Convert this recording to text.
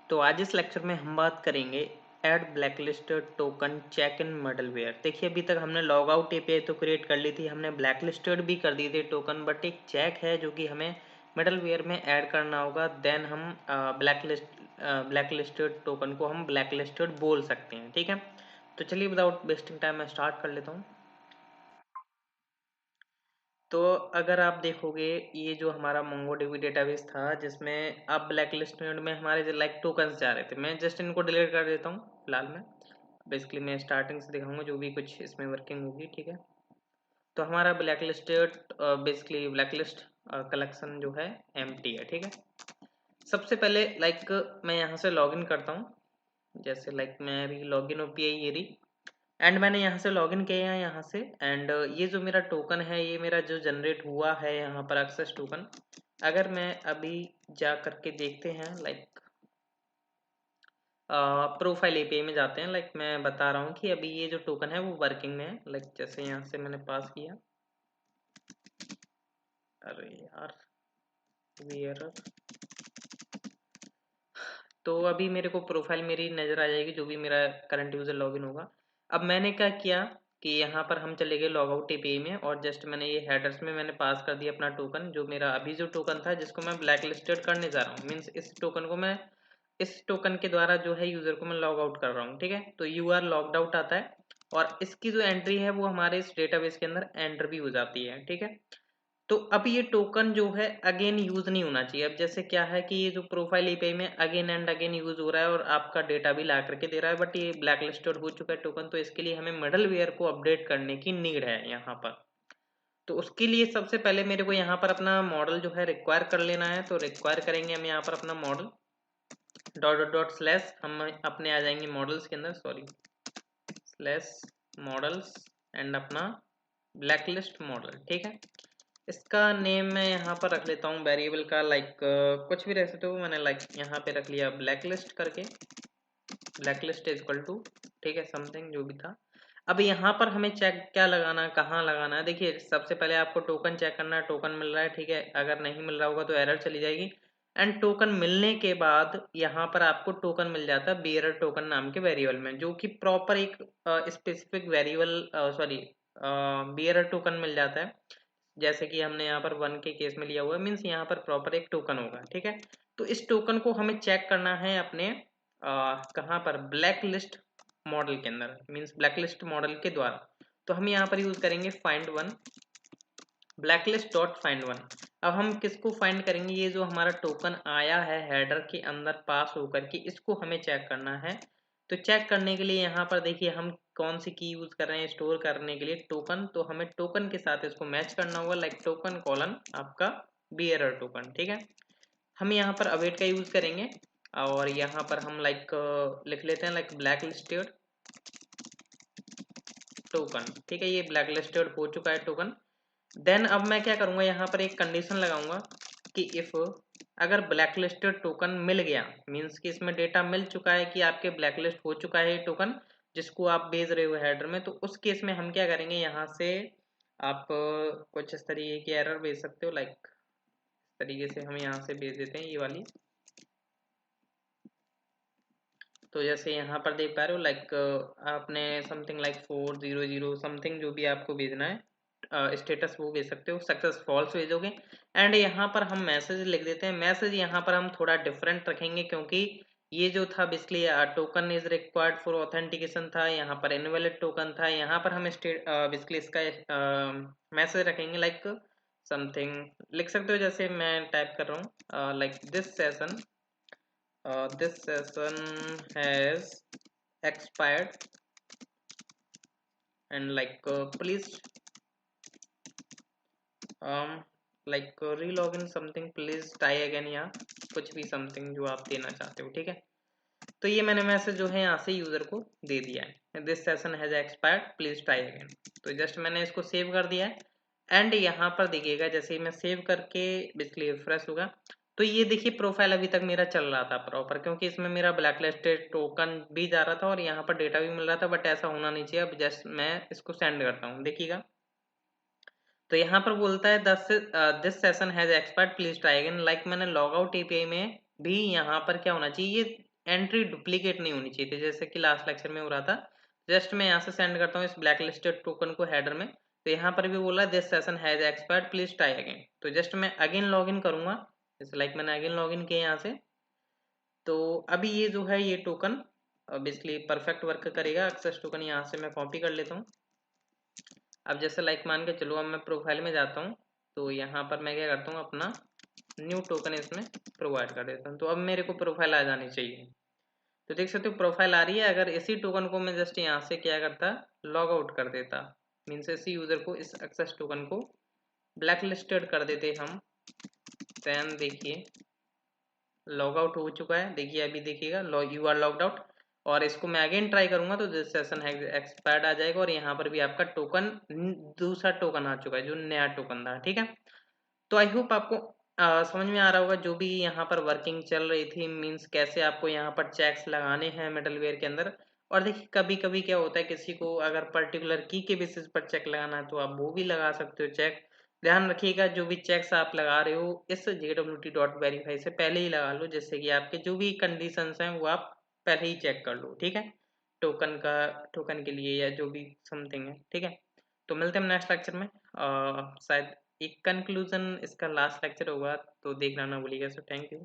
तो आज इस लेक्चर में हम बात करेंगे add blacklist token check in middleware. देखिए अभी तक हमने लॉग आउट एपीआई तो क्रिएट कर ली थी, हमने ब्लैकलिस्टेड भी कर दिए थे टोकन, बट एक चेक है जो कि हमें मिडलवेयर में ऐड करना होगा। देन हम ब्लैकलिस्टेड टोकन को हम ब्लैकलिस्टेड बोल सकते हैं। ठीक है, तो चलिए विदाउट वेस्टिंग टाइम मैं स्टार्ट कर लेता हूँ। तो अगर आप देखोगे ये जो हमारा मोंगोडीबी डेटाबेस था जिसमें अब ब्लैक लिस्ट में हमारे लाइक टोकन्स जा रहे थे, मैं जस्ट इनको डिलीट कर देता हूँ फिलहाल में। बेसिकली मैं स्टार्टिंग से दिखाऊंगा जो भी कुछ इसमें वर्किंग होगी। ठीक है, तो हमारा black listed basically black list collection जो है एम्प्टी है। ठीक है, सबसे पहले लाइक मैं यहाँ से लॉगिन करता हूँ। जैसे लाइक मेरी लॉगिन ओपीआई ये रही एंड मैंने यहाँ से लॉगिन किया है यहाँ से। एंड ये जो मेरा टोकन है ये मेरा जो जनरेट हुआ है यहाँ पर एक्सेस टोकन, अगर मैं अभी जा करके देखते हैं लाइक प्रोफाइल एपीआई में जाते हैं, लाइक मैं बता रहा हूँ कि अभी ये जो टोकन है वो वर्किंग में है। लाइक जैसे यहाँ से मैंने पास किया, अरे यार ये एरर, तो अभी मेरे को प्रोफाइल मेरी नज़र आ जाएगी जो भी मेरा करंट यूज़र लॉगिन होगा। अब मैंने क्या किया कि यहाँ पर हम चले गए लॉग आउट एपीआई में और जस्ट मैंने ये हेडर्स में मैंने पास कर दिया अपना टोकन, जो मेरा अभी जो टोकन था जिसको मैं ब्लैक लिस्टेड करने जा रहा हूँ। मीन्स इस टोकन को मैं इस टोकन के द्वारा जो है यूज़र को मैं लॉग आउट कर रहा हूँ। ठीक है, तो यू आर लॉग्ड आउट आता है और इसकी जो एंट्री है वो हमारे इस डेटाबेस के अंदर एंटर भी हो जाती है। ठीक है, तो अब ये टोकन जो है अगेन यूज नहीं होना चाहिए। अब जैसे क्या है कि ये जो प्रोफाइल एपीआई में अगेन एंड अगेन यूज हो रहा है और आपका डेटा भी ला करके दे रहा है, बट ये ब्लैक लिस्टेड हो चुका है टोकन, तो इसके लिए हमें मिडलवेयर को अपडेट करने की नीड है यहाँ पर। तो उसके लिए सबसे पहले मेरे को यहाँ पर अपना मॉडल जो है रिक्वायर कर लेना है। तो रिक्वायर करेंगे हम यहाँ पर अपना model dot dot dot slash, हम अपने आ जाएंगे मॉडल्स के अंदर, सॉरी स्लैश मॉडल्स एंड अपना ब्लैकलिस्ट मॉडल। ठीक है, इसका नेम मैं यहाँ पर रख लेता हूँ वेरिएबल का, लाइक कुछ भी रख सकते हो। मैंने लाइक यहाँ पे रख लिया ब्लैकलिस्ट करके, ब्लैकलिस्ट इज इक्वल टू, ठीक है, समथिंग जो भी था। अब यहाँ पर हमें चेक क्या लगाना है, कहाँ लगाना है। देखिए सबसे पहले आपको टोकन चेक करना है, टोकन मिल रहा है। ठीक है, अगर नहीं मिल रहा होगा तो एरर चली जाएगी। एंड टोकन मिलने के बाद यहाँ पर आपको टोकन मिल जाता है बियरर टोकन नाम के वेरिएबल में, जो कि प्रॉपर एक specific variable sorry bearer token मिल जाता है। जैसे कि हमने यहाँ पर 1 के केस में लिया हुआ है, मीन्स यहाँ पर प्रॉपर एक टोकन होगा। ठीक है, तो इस टोकन को हमें चेक करना है अपने कहाँ पर, ब्लैक लिस्ट मॉडल के अंदर, मीन्स ब्लैक लिस्ट मॉडल के द्वारा। तो हम यहाँ पर यूज करेंगे find one, blacklist dot find one. अब हम किसको फाइंड करेंगे, ये जो हमारा टोकन आया है हेडर के अंदर पास होकर के, इसको हमें चेक करना है। तो चेक करने के लिए यहाँ पर देखिए हम कौन सी की यूज कर रहे हैं स्टोर करने के लिए, टोकन। तो हमें टोकन के साथ इसको मैच करना होगा, लाइक टोकन कॉलन आपका बियरर टोकन। ठीक है, हम यहाँ पर अवेट का यूज करेंगे और यहाँ पर हम लाइक लिख लेते हैं लाइक ब्लैक लिस्टेड टोकन। ठीक है, ये ब्लैक लिस्टेड हो चुका है टोकन। देन अब मैं क्या करूंगा, यहाँ पर एक कंडीशन लगाऊंगा कि इफ अगर ब्लैकलिस्टेड टोकन मिल गया, मींस कि इसमें डेटा मिल चुका है कि आपके ब्लैकलिस्ट हो चुका है टोकन जिसको आप भेज रहे हो हेडर में, तो उस केस में हम क्या करेंगे, यहाँ से आप कुछ इस तरीके की एरर भेज सकते हो। लाइक इस तरीके से हम यहाँ से भेज देते हैं ये वाली। तो जैसे यहाँ पर देख पा रहे हो लाइक आपने समथिंग लाइक 400 समथिंग जो भी आपको भेजना है स्टेटस वो भेज सकते हो, सक्सेस फॉल्स भेजोगे। एंड यहाँ पर हम मैसेज लिख देते हैं। मैसेज यहाँ पर हम थोड़ा डिफरेंट रखेंगे क्योंकि ये जो था basically token is required for authentication था, यहाँ पर इनवैलिड टोकन था। यहाँ पर हम बेसिकली इसका मैसेज रखेंगे लाइक समथिंग लिख सकते हो, जैसे मैं टाइप कर रहा हूँ like this session has expired and like please like relogin something, please try again, या कुछ भी समथिंग जो आप देना चाहते हो। ठीक है, तो ये मैंने मैसेज जो है यहाँ से यूजर को दे दिया है, this session has expired please try again. तो जस्ट मैंने इसको सेव कर दिया है। एंड यहाँ पर देखिएगा जैसे ही मैं सेव करके बेसिकली रिफ्रेश होगा, तो ये देखिए प्रोफाइल अभी तक मेरा चल रहा था प्रॉपर, क्योंकि इसमें मेरा ब्लैकलिस्टेड टोकन भी जा रहा था और यहाँ पर डेटा भी मिल रहा था। बट ऐसा होना नहीं चाहिए। अब जस्ट मैं इसको सेंड करता हूँ, देखिएगा तो यहाँ पर बोलता है this session has expired please try again. Like मैंने लॉग आउट एपीआई में भी यहाँ पर क्या होना चाहिए, ये एंट्री डुप्लीकेट नहीं होनी चाहिए थी, जैसे कि लास्ट लेक्चर में हो रहा था। जस्ट मैं यहाँ से सेंड करता हूँ इस ब्लैक लिस्टेड टोकन को हेडर में, तो यहाँ पर भी बोला this session has expired please try again. तो जस्ट मैं अगेन लॉग इन करूँगा, जैसे लाइक मैंने अगेन लॉग इन किया यहाँ से। तो अभी ये जो है ये टोकन बेसिकली परफेक्ट वर्क करेगा। एक्सेस टोकन यहाँ से मैं कॉपी कर लेता हूँ। अब जैसे लाइक मान के चलो, अब मैं प्रोफाइल में जाता हूँ, तो यहाँ पर मैं क्या करता हूँ, अपना न्यू टोकन इसमें प्रोवाइड कर देता हूँ। तो अब मेरे को प्रोफाइल आ जानी चाहिए। तो देख सकते हो प्रोफाइल आ रही है। अगर इसी टोकन को मैं जस्ट यहाँ से क्या करता, लॉग आउट कर देता, मीन्स इसी यूजर को, इस एक्सेस टोकन को ब्लैक लिस्टेड कर देते हम, देन देखिए लॉग आउट हो चुका है। देखिए अभी देखिएगा यू आर लॉग्ड आउट, और इसको मैं अगेन ट्राई करूंगा तो दिस सेशन है एक्सपायर्ड आ जाएगा, और यहाँ पर भी आपका टोकन, दूसरा टोकन आ चुका है जो नया टोकन था। ठीक है, तो आई होप आपको समझ में आ रहा होगा जो भी यहाँ पर वर्किंग चल रही थी, मीन्स कैसे आपको यहाँ पर चेक्स लगाने हैं मिडलवेयर के अंदर। और देखिए कभी कभी क्या होता है, किसी को अगर पर्टिकुलर की के बेसिस पर चेक लगाना है तो आप वो भी लगा सकते हो चेक। ध्यान रखिएगा जो भी चेक्स आप लगा रहे हो इस JWT.verify से पहले ही लगा लो, जिससे कि आपके जो भी कंडीशंस हैं वो आप पहले ही चेक कर लो। ठीक है, टोकन का, टोकन के लिए या जो भी समथिंग है। ठीक है, तो मिलते हैं नेक्स्ट लेक्चर में। शायद एक कंक्लूजन इसका लास्ट लेक्चर होगा, तो देखना ना भूलिएगा। So thank you.